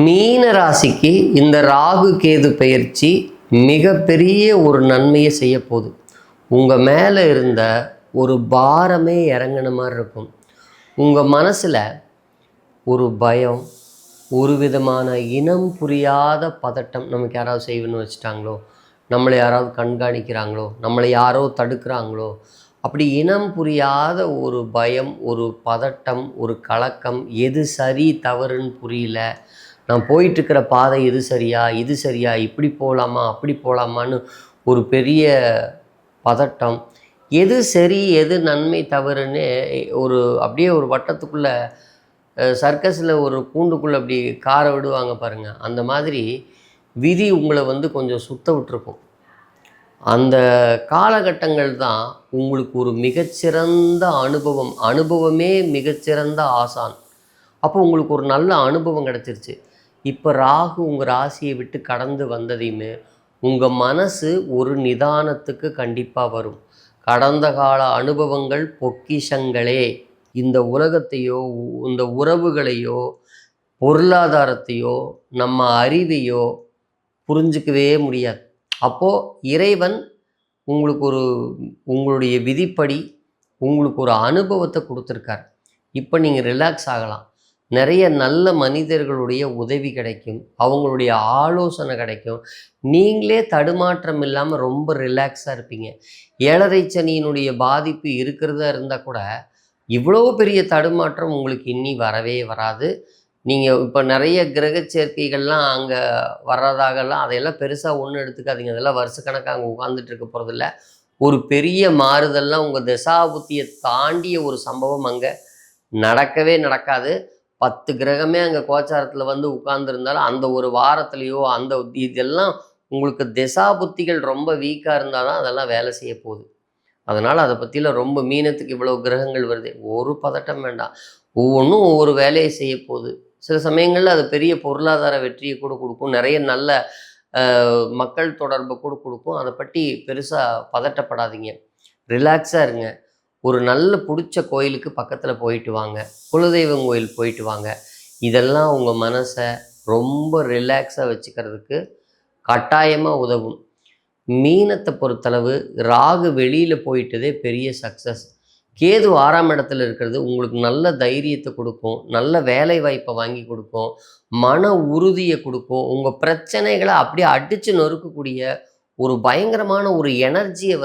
மீன ராசிக்கு இந்த ராகு கேது பெயர்ச்சி மிகப்பெரிய ஒரு நன்மையை செய்ய போகுது. உங்கள் மேலே இருந்த ஒரு பாரமே இறங்கின மாதிரி இருக்கும். உங்கள் மனசில் ஒரு பயம், ஒரு விதமான இனம் புரியாத பதட்டம். நமக்கு யாராவது செய்வன்னு வச்சுட்டாங்களோ, நம்மளை யாராவது கண்காணிக்கிறாங்களோ, நம்மளை யாரோ தடுக்கிறாங்களோ, அப்படி இனம் புரியாத ஒரு பயம், ஒரு பதட்டம், ஒரு கலக்கம். எது சரி தவறுன்னு புரியல, நான் போயிட்டுருக்கிற பாதை எது சரியா, இது சரியா, இப்படி போகலாமா, அப்படி போகலாமான்னு ஒரு பெரிய பதட்டம். எது சரி எது நன்மை தவறுன்னு அப்படியே ஒரு வட்டத்துக்குள்ளே சர்க்கஸில் ஒரு கூண்டுக்குள்ளே அப்படி காரை விடுவாங்க பாருங்கள், அந்த மாதிரி விதி உங்களை கொஞ்சம் சுத்த விட்டுருக்கும். அந்த காலகட்டங்கள் தான் உங்களுக்கு ஒரு மிகச்சிறந்த அனுபவமே மிகச்சிறந்த ஆசான். அப்போ உங்களுக்கு ஒரு நல்ல அனுபவம் கிடச்சிருச்சு. இப்போ ராகு உங்கள் ராசியை விட்டு கடந்து வந்ததையுமே உங்கள் மனசு ஒரு நிதானத்துக்கு கண்டிப்பாக வரும். கடந்த கால அனுபவங்கள் பொக்கிஷங்களே. இந்த உலகத்தையோ, இந்த உறவுகளையோ, பொருளாதாரத்தையோ, நம்ம அறிவையோ புரிஞ்சிக்கவே முடியாது. அப்போது இறைவன் உங்களுக்கு உங்களுடைய விதிப்படி உங்களுக்கு ஒரு அனுபவத்தை கொடுத்துருக்கார். இப்போ நீங்கள் ரிலாக்ஸ் ஆகலாம். நிறைய நல்ல மனிதர்களுடைய உதவி கிடைக்கும், அவங்களுடைய ஆலோசனை கிடைக்கும். நீங்களே தடுமாற்றம் இல்லாமல் ரொம்ப ரிலாக்ஸாக இருப்பீங்க. ஏழரை சனியினுடைய பாதிப்பு இருக்கிறதா இருந்தால் கூட இவ்வளோ பெரிய தடுமாற்றம் உங்களுக்கு இன்னி வரவே வராது. நீங்கள் இப்போ நிறைய கிரக சேர்க்கைகள்லாம் அங்கே வர்றதாகலாம் அதையெல்லாம் பெருசாக ஒன்றும் எடுத்துக்காதீங்க. அதெல்லாம் வருஷக்கணக்காக அங்கே உட்காந்துட்டு இருக்க போகிறதில்ல. ஒரு பெரிய மாறுதல்லாம் உங்கள் தசாபுத்தியை தாண்டிய ஒரு சம்பவம் அங்கே நடக்கவே நடக்காது. 10 கிரகமே அங்கே கோச்சாரத்தில் உட்கார்ந்துருந்தாலும் அந்த ஒரு வாரத்துலேயோ இதெல்லாம் உங்களுக்கு திசாபுத்திகள் ரொம்ப வீக்காக இருந்தால் தான் அதெல்லாம் வேலை செய்ய போகுது. அதனால் அதை பற்றிலாம் ரொம்ப மீனத்துக்கு இவ்வளோ கிரகங்கள் வருது, ஒரு பதட்டம் வேண்டாம். ஒவ்வொன்றும் ஒவ்வொரு வேலையை செய்ய போகுது. சில சமயங்களில் அது பெரிய பொருளாதார வெற்றியை கூட கொடுக்கும், நிறைய நல்ல மக்கள் தொடர்பை கூட கொடுக்கும். அதை பற்றி பெருசாக பதட்டப்படாதீங்க, ரிலாக்ஸாக இருங்க. ஒரு நல்ல பிடிச்ச கோயிலுக்கு பக்கத்தில் போயிட்டு வாங்க, குலதெய்வம் கோயில் போயிட்டு வாங்க. இதெல்லாம் உங்கள் மனசை ரொம்ப ரிலாக்ஸாக வச்சுக்கிறதுக்கு கட்டாயமாக உதவும். மீனத்தை பொறுத்தளவு ராகு வெளியில் போயிட்டதே பெரிய சக்ஸஸ். கேது 6ஆம் இடத்துல இருக்கிறது உங்களுக்கு நல்ல தைரியத்தை கொடுக்கும், நல்ல வேலை வாய்ப்பை வாங்கி கொடுக்கும், மன உறுதியை கொடுக்கும். உங்கள் பிரச்சனைகளை அப்படியே அடித்து நொறுக்கக்கூடிய ஒரு பயங்கரமான ஒரு எனர்ஜியை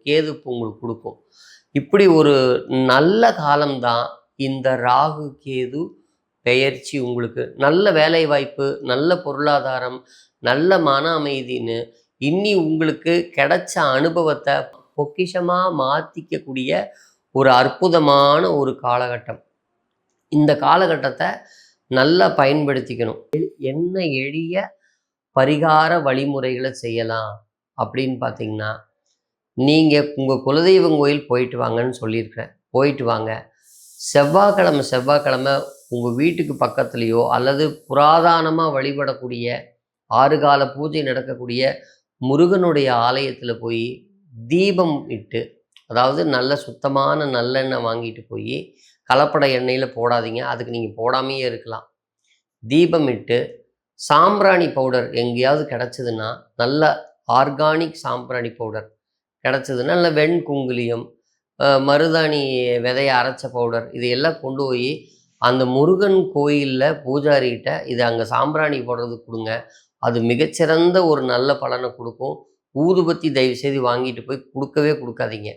கேது உங்களுக்கு கொடுக்கும். இப்படி ஒரு நல்ல காலம்தான் இந்த ராகு கேது பெயர்ச்சி. உங்களுக்கு நல்ல வேலை வாய்ப்பு, நல்ல பொருளாதாரம், நல்ல மன அமைதின்னு இன்னி உங்களுக்கு கிடைச்ச அனுபவத்தை பொக்கிஷமாக மாற்றிக்கக்கூடிய ஒரு அற்புதமான ஒரு காலகட்டம். இந்த காலகட்டத்தை நல்லா பயன்படுத்திக்கணும். என்ன எளிய பரிகார வழிமுறைகளை செய்யலாம் அப்படின்னு பார்த்தீங்கன்னா, நீங்கள் உங்கள் குலதெய்வம் கோயில் போயிட்டு வாங்கன்னு சொல்லியிருக்கிறேன். போயிட்டு வாங்க. செவ்வாய்க்கிழமை உங்கள் வீட்டுக்கு பக்கத்துலேயோ அல்லது புராதனமாக வழிபடக்கூடிய 6 கால பூஜை நடக்கக்கூடிய முருகனுடைய ஆலயத்தில் போய் தீபம் இட்டு, அதாவது நல்ல சுத்தமான நல்லெண்ணெய் வாங்கிட்டு போய் கலப்பட எண்ணெயில் போடாதீங்க, அதுக்கு நீங்கள் போடாமையே இருக்கலாம். தீபம் இட்டு சாம்பிராணி பவுடர் எங்கேயாவது கிடச்சிதுன்னா, நல்ல ஆர்கானிக் சாம்பிராணி பவுடர் கிடச்சிதுன்னா, நல்ல வெண்குங்குலியம், மருதாணி விதையை அரைச்ச பவுடர், இதையெல்லாம் கொண்டு போய் அந்த முருகன் கோயிலில் பூஜாரிகிட்ட இதை அங்கே சாம்பிராணி போடுறது கொடுங்க. அது மிகச்சிறந்த ஒரு நல்ல பலனை கொடுக்கும். ஊதுபத்தி தயவுசெய்து வாங்கிட்டு போய் கொடுக்காதீங்க.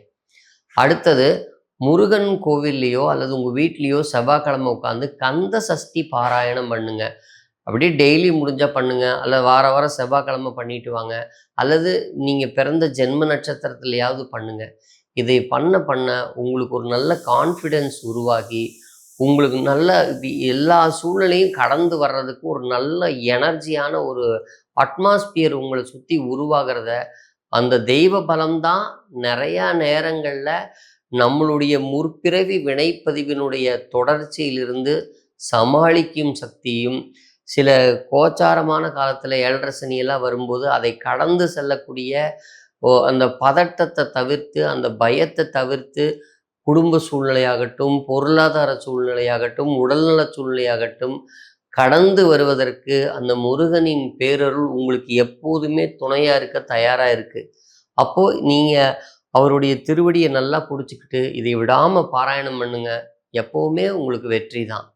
அடுத்தது, முருகன் கோவில்லையோ அல்லது உங்கள் வீட்லேயோ செவ்வாய்க்கிழமை உட்காந்து கந்த சஷ்டி பாராயணம் பண்ணுங்க. அப்படியே டெய்லி முடிஞ்சால் பண்ணுங்கள், அல்லது வாரம் செவ்வாய்க்கிழமை பண்ணிட்டு வாங்க, அல்லது நீங்கள் பிறந்த ஜென்ம நட்சத்திரத்துலையாவது பண்ணுங்கள். இதை பண்ண உங்களுக்கு ஒரு நல்ல கான்ஃபிடென்ஸ் உருவாகி உங்களுக்கு நல்ல எல்லா சூழ்நிலையும் கடந்து வர்றதுக்கு ஒரு நல்ல எனர்ஜியான ஒரு அட்மாஸ்பியர் உங்களை சுற்றி உருவாகிறத, அந்த தெய்வ பலம்தான் நிறையா நேரங்களில் நம்மளுடைய முற்பிறவி வினைப்பதிவினுடைய தொடர்ச்சியிலிருந்து சமாளிக்கும் சக்தியும், சில கோச்சாரமான காலத்தில் 7.5 சனியெல்லாம் வரும்போது அதை கடந்து செல்லக்கூடிய அந்த பதட்டத்தை தவிர்த்து, அந்த பயத்தை தவிர்த்து, குடும்ப சூழ்நிலையாகட்டும், பொருளாதார சூழ்நிலையாகட்டும், உடல்நல சூழ்நிலையாகட்டும், கடந்து வருவதற்கு அந்த முருகனின் பேரருள் உங்களுக்கு எப்போதுமே துணையாக இருக்க தயாராக இருக்குது. அப்போது நீங்கள் அவருடைய திருவடியை நல்லா பிடிச்சிக்கிட்டு இதை விடாமல் பாராயணம் பண்ணுங்க. எப்போவுமே உங்களுக்கு வெற்றி தான்.